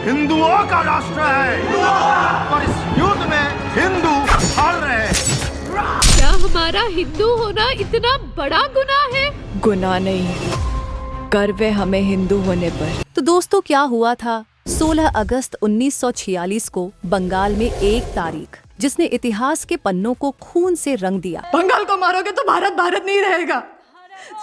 हिंदुओं का राष्ट्र है और इस युद्ध में हिंदू हार रहे हैं। क्या हमारा हिंदू होना इतना बड़ा गुनाह है? गुनाह नहीं, गर्व है हमें हिंदू होने पर। तो दोस्तों, क्या हुआ था 16 अगस्त 1946 को बंगाल में एक तारीख जिसने इतिहास के पन्नों को खून से रंग दिया। बंगाल को मारोगे तो भारत भारत नहीं रहेगा।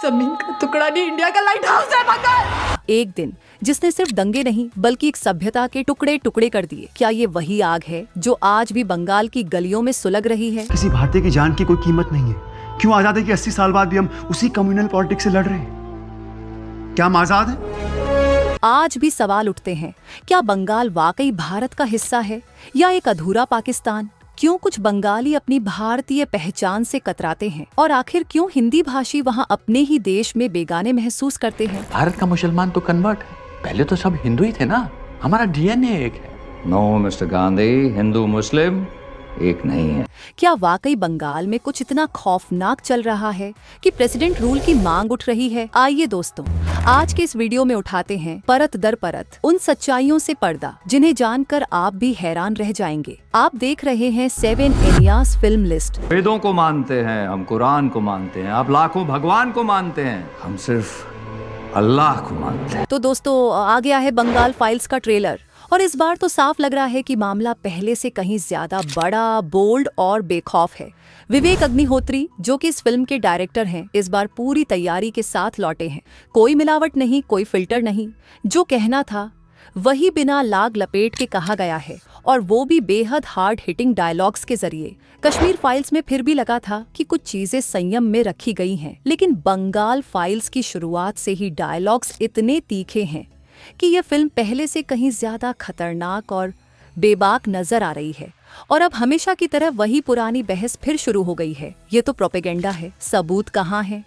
जमीन का टुकड़ा नहीं, इंडिया का लाइट हाउस है बंगाल। एक दिन जिसने सिर्फ दंगे नहीं बल्कि एक सभ्यता के टुकड़े टुकड़े कर दिए। क्या ये वही आग है जो आज भी बंगाल की गलियों में सुलग रही है? किसी भारतीय की जान की कोई कीमत नहीं है। क्यों आजादी के 80 साल बाद भी हम उसी कम्युनल पॉलिटिक्स से लड़ रहे हैं? क्या हम आजाद हैं? आज भी सवाल उठते हैं, क्या बंगाल वाकई भारत का हिस्सा है या एक अधूरा पाकिस्तान? क्यों कुछ बंगाली अपनी भारतीय पहचान से कतराते हैं और आखिर क्यों हिंदी भाषी वहां अपने ही देश में बेगाने महसूस करते हैं? भारत का मुसलमान तो कन्वर्ट है, पहले तो सब हिंदू ही थे ना। हमारा डीएनए एक है। नो मिस्टर गांधी, हिंदू मुस्लिम एक नहीं है। क्या वाकई बंगाल में कुछ इतना खौफनाक चल रहा है कि प्रेसिडेंट रूल की मांग उठ रही है? आइए दोस्तों, आज के इस वीडियो में उठाते हैं परत दर परत उन सच्चाइयों से पर्दा जिन्हें जानकर आप भी हैरान रह जाएंगे। आप देख रहे हैं 7 एनियास फिल्म लिस्ट। वेदों को मानते हैं, हम कुरान को मानते हैं, आप लाखों भगवान को मानते हैं, हम सिर्फ अल्लाह को मानते हैं। तो दोस्तों, आ गया है बंगाल फाइल्स का ट्रेलर और इस बार तो साफ लग रहा है कि मामला पहले से कहीं ज्यादा बड़ा, बोल्ड और बेखौफ है। विवेक अग्निहोत्री, जो कि इस फिल्म के डायरेक्टर हैं, इस बार पूरी तैयारी के साथ लौटे हैं। कोई मिलावट नहीं, कोई फिल्टर नहीं। जो कहना था वही बिना लाग लपेट के कहा गया है और वो भी बेहद हार्ड हिटिंग डायलॉग्स के जरिए। कश्मीर फाइल्स में फिर भी लगा था कि कुछ चीजें संयम में रखी गई हैं, लेकिन बंगाल फाइल्स की शुरुआत से ही डायलॉग्स इतने तीखे हैं कि यह फिल्म पहले से कहीं ज्यादा खतरनाक और बेबाक नजर आ रही है। और अब हमेशा की तरह वही पुरानी बहस फिर शुरू हो गई है। ये तो प्रोपेगेंडा है, सबूत कहाँ है?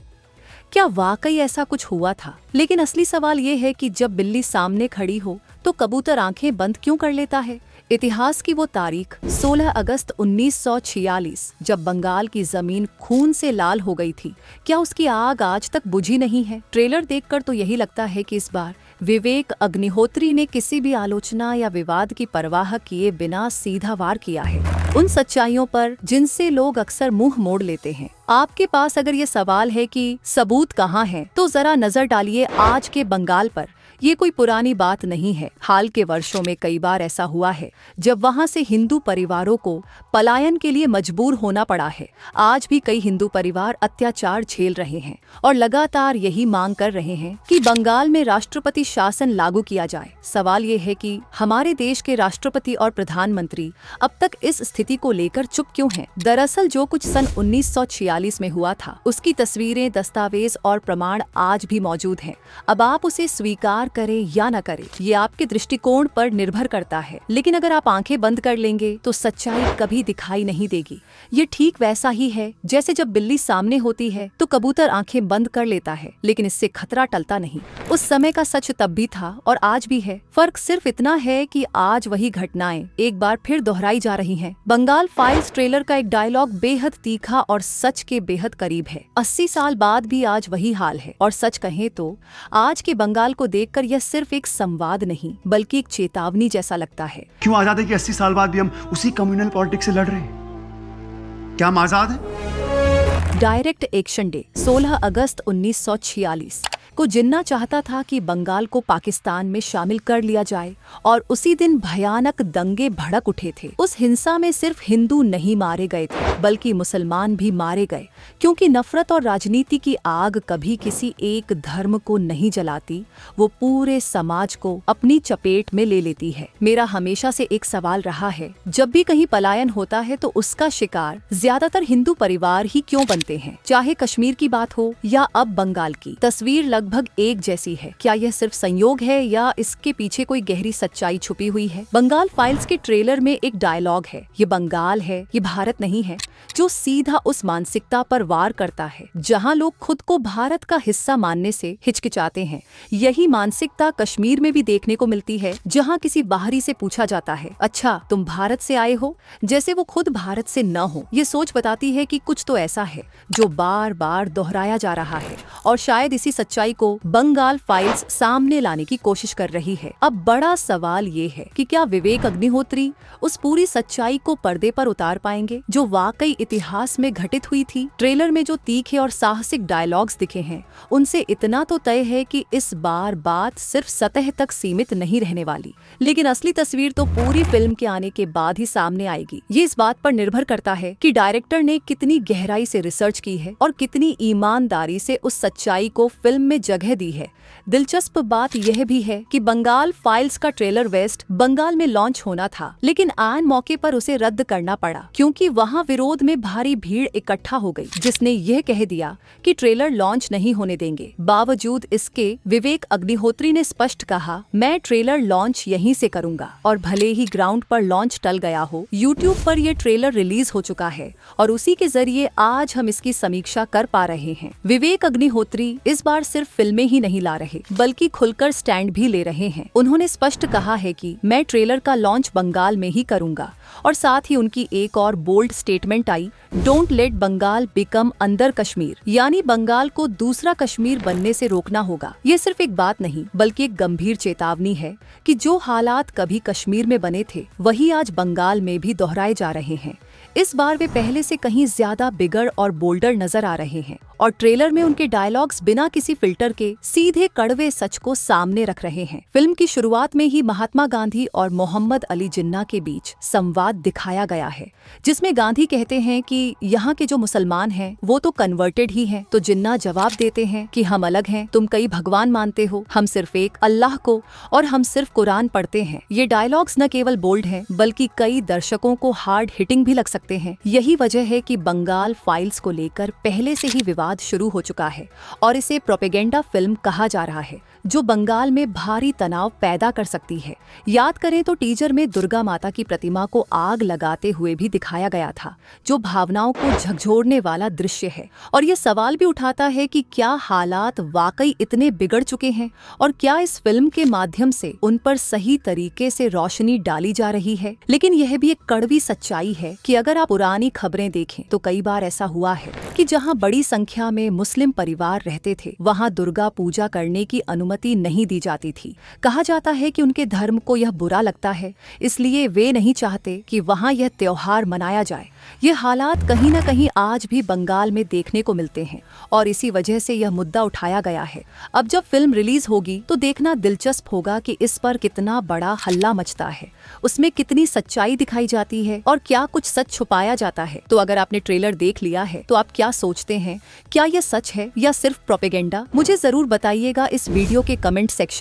क्या वाकई ऐसा कुछ हुआ था? लेकिन असली सवाल ये है कि जब बिल्ली सामने खड़ी हो तो कबूतर आंखें बंद क्यों कर लेता है? इतिहास की वो तारीख 16 अगस्त 1946 जब बंगाल की जमीन खून से लाल हो गई थी, क्या उसकी आग आज तक बुझी नहीं है? ट्रेलर देखकर तो यही लगता है कि इस बार विवेक अग्निहोत्री ने किसी भी आलोचना या विवाद की परवाह किए बिना सीधा वार किया है उन सच्चाइयों पर जिनसे लोग अक्सर मुंह मोड़ लेते हैं। आपके पास अगर ये सवाल है कि सबूत कहाँ है, तो जरा नजर डालिए आज के बंगाल पर। ये कोई पुरानी बात नहीं है। हाल के वर्षों में कई बार ऐसा हुआ है जब वहां से हिंदू परिवारों को पलायन के लिए मजबूर होना पड़ा है। आज भी कई हिंदू परिवार अत्याचार झेल रहे हैं और लगातार यही मांग कर रहे हैं कि बंगाल में राष्ट्रपति शासन लागू किया जाए। सवाल ये है कि हमारे देश के राष्ट्रपति और प्रधानमंत्री अब तक इस स्थिति को लेकर चुप क्यों हैं? दरअसल जो कुछ सन 1946 में हुआ था उसकी तस्वीरें, दस्तावेज और प्रमाण आज भी मौजूद हैं। अब आप उसे स्वीकार करें या न करें, ये आपके दृष्टिकोण पर निर्भर करता है। लेकिन अगर आप आंखें बंद कर लेंगे तो सच्चाई कभी दिखाई नहीं देगी। ये ठीक वैसा ही है जैसे जब बिल्ली सामने होती है तो कबूतर आंखें बंद कर लेता है, लेकिन इससे खतरा टलता नहीं। उस समय का सच तब भी था और आज भी है। फर्क सिर्फ इतना है कि आज वही घटनाएं एक बार फिर दोहराई जा रही हैं। बंगाल फाइल्स ट्रेलर का एक डायलॉग बेहद तीखा और सच के बेहद करीब है। 80 साल बाद भी आज वही हाल है और सच कहें तो आज के बंगाल को देखकर यह सिर्फ एक संवाद नहीं बल्कि एक चेतावनी जैसा लगता है। क्यों आजादी के 80 साल बाद भी हम उसी कम्युनल पॉलिटिक्स से लड़ रहे हैं? क्या हम आजाद हैं? डायरेक्ट एक्शन डे 16 अगस्त 1946 को जिन्ना चाहता था कि बंगाल को पाकिस्तान में शामिल कर लिया जाए और उसी दिन भयानक दंगे भड़क उठे थे। उस हिंसा में सिर्फ हिंदू नहीं मारे गए थे बल्कि मुसलमान भी मारे गए, क्योंकि नफरत और राजनीति की आग कभी किसी एक धर्म को नहीं जलाती, वो पूरे समाज को अपनी चपेट में ले लेती है। मेरा हमेशा से एक सवाल रहा है, जब भी कहीं पलायन होता है तो उसका शिकार ज्यादातर हिंदू परिवार ही क्यों बनते हैं? चाहे कश्मीर की बात हो या अब बंगाल की, तस्वीर लगभग एक जैसी है। क्या यह सिर्फ संयोग है या इसके पीछे कोई गहरी सच्चाई छुपी हुई है? बंगाल फाइल्स के ट्रेलर में एक डायलॉग है, ये बंगाल है, ये भारत नहीं है, जो सीधा उस मानसिकता पर वार करता है जहां लोग खुद को भारत का हिस्सा मानने से हिचकिचाते हैं। यही मानसिकता कश्मीर में भी देखने को मिलती है, जहां किसी बाहरी से पूछा जाता है, अच्छा तुम भारत से आए हो, जैसे वो खुद भारत से न हो। ये सोच बताती है कि कुछ तो ऐसा है जो बार बार दोहराया जा रहा है और शायद इसी सच्चाई को बंगाल फाइल्स सामने लाने की कोशिश कर रही है। अब बड़ा सवाल ये है कि क्या विवेक अग्निहोत्री उस पूरी सच्चाई को पर्दे पर उतार पाएंगे जो वाकई इतिहास में घटित हुई थी। ट्रेलर में जो तीखे और साहसिक डायलॉग्स दिखे हैं उनसे इतना तो तय है कि इस बार बात सिर्फ सतह तक सीमित नहीं रहने वाली, लेकिन असली तस्वीर तो पूरी फिल्म के आने के बाद ही सामने आएगी। ये इस बात पर निर्भर करता है कि डायरेक्टर ने कितनी गहराई से रिसर्च की है और कितनी ईमानदारी से उस सच्चाई को फिल्म में जगह दी है। दिलचस्प बात यह भी है कि बंगाल फाइल्स का ट्रेलर वेस्ट बंगाल में लॉन्च होना था, लेकिन आन मौके पर उसे रद्द करना पड़ा क्योंकि वहां विरोध में भारी भीड़ इकट्ठा हो गई, जिसने यह कह दिया कि ट्रेलर लॉन्च नहीं होने देंगे। बावजूद इसके विवेक अग्निहोत्री ने स्पष्ट कहा, मैं ट्रेलर लॉन्च यहीं से करूंगा। और भले ही ग्राउंड पर लॉन्च टल गया हो, यूट्यूब पर यह ट्रेलर रिलीज हो चुका है और उसी के जरिए आज हम इसकी समीक्षा कर पा रहे हैं। विवेक अग्निहोत्री इस बार सिर्फ फिल्में ही नहीं ला रहे बल्कि खुलकर स्टैंड भी ले रहे हैं। उन्होंने स्पष्ट कहा है कि मैं ट्रेलर का लॉन्च बंगाल में ही करूंगा और साथ ही उनकी एक और bold statement I, don't let Bengal become another Kashmir, यानी बंगाल को दूसरा कश्मीर बनने से रोकना होगा। ये सिर्फ एक बात नहीं बल्कि एक गंभीर चेतावनी है कि जो हालात कभी कश्मीर में बने थे वही आज बंगाल में भी दोहराए जा रहे हैं। इस बार वे पहले से कहीं ज्यादा बिगड़ और बोल्डर नजर आ रहे हैं और ट्रेलर में उनके डायलॉग्स बिना किसी फिल्टर के सीधे कड़वे सच को सामने रख रहे हैं। फिल्म की शुरुआत में ही महात्मा गांधी और मोहम्मद अली जिन्ना के बीच संवाद दिखाया गया है, जिसमें गांधी कहते हैं कि यहाँ के जो मुसलमान हैं वो तो कन्वर्टेड ही हैं, तो जिन्ना जवाब देते हैं कि हम अलग हैं, तुम कई भगवान मानते हो, हम सिर्फ एक अल्लाह को और हम सिर्फ कुरान पढ़ते हैं। ये डायलॉग्स न केवल बोल्ड हैं बल्कि कई दर्शकों को हार्ड हिटिंग भी लग सकते हैं। यही वजह है कि बंगाल फाइल्स को लेकर पहले से ही विवाद शुरू हो चुका है और इसे प्रोपेगेंडा फिल्म कहा जा रहा है जो बंगाल में भारी तनाव पैदा कर सकती है। याद करें तो टीजर में दुर्गा माता की प्रतिमा को आग लगाते हुए भी दिखाया गया था, जो भावनाओं को झकझोरने वाला दृश्य है और ये सवाल भी उठाता है कि क्या हालात वाकई इतने बिगड़ चुके हैं और क्या इस फिल्म के माध्यम से उन पर सही तरीके से रोशनी डाली जा रही है। लेकिन यह भी एक कड़वी सच्चाई है कि अगर आप पुरानी खबरें देखें तो कई बार ऐसा हुआ है कि जहां बड़ी संख्या में मुस्लिम परिवार रहते थे वहां दुर्गा पूजा करने की अनुमति नहीं दी जाती थी। कहा जाता है कि उनके धर्म को यह बुरा लगता है, इसलिए वे नहीं चाहते कि वहां यह त्योहार मनाया जाए। ये हालात कहीं न कहीं आज भी बंगाल में देखने को मिलते हैं और इसी वजह से यह मुद्दा उठाया गया है। अब जब फिल्म रिलीज होगी तो देखना दिलचस्प होगा कि इस पर कितना बड़ा हल्ला मचता है, उसमें कितनी सच्चाई दिखाई जाती है और क्या कुछ सच छुपाया जाता है। तो अगर आपने ट्रेलर देख लिया है तो आप क्या सोचते हैं, क्या यह सच है या सिर्फ प्रोपेगेंडा? मुझे जरूर बताइएगा इस वीडियो के कमेंट सेक्शन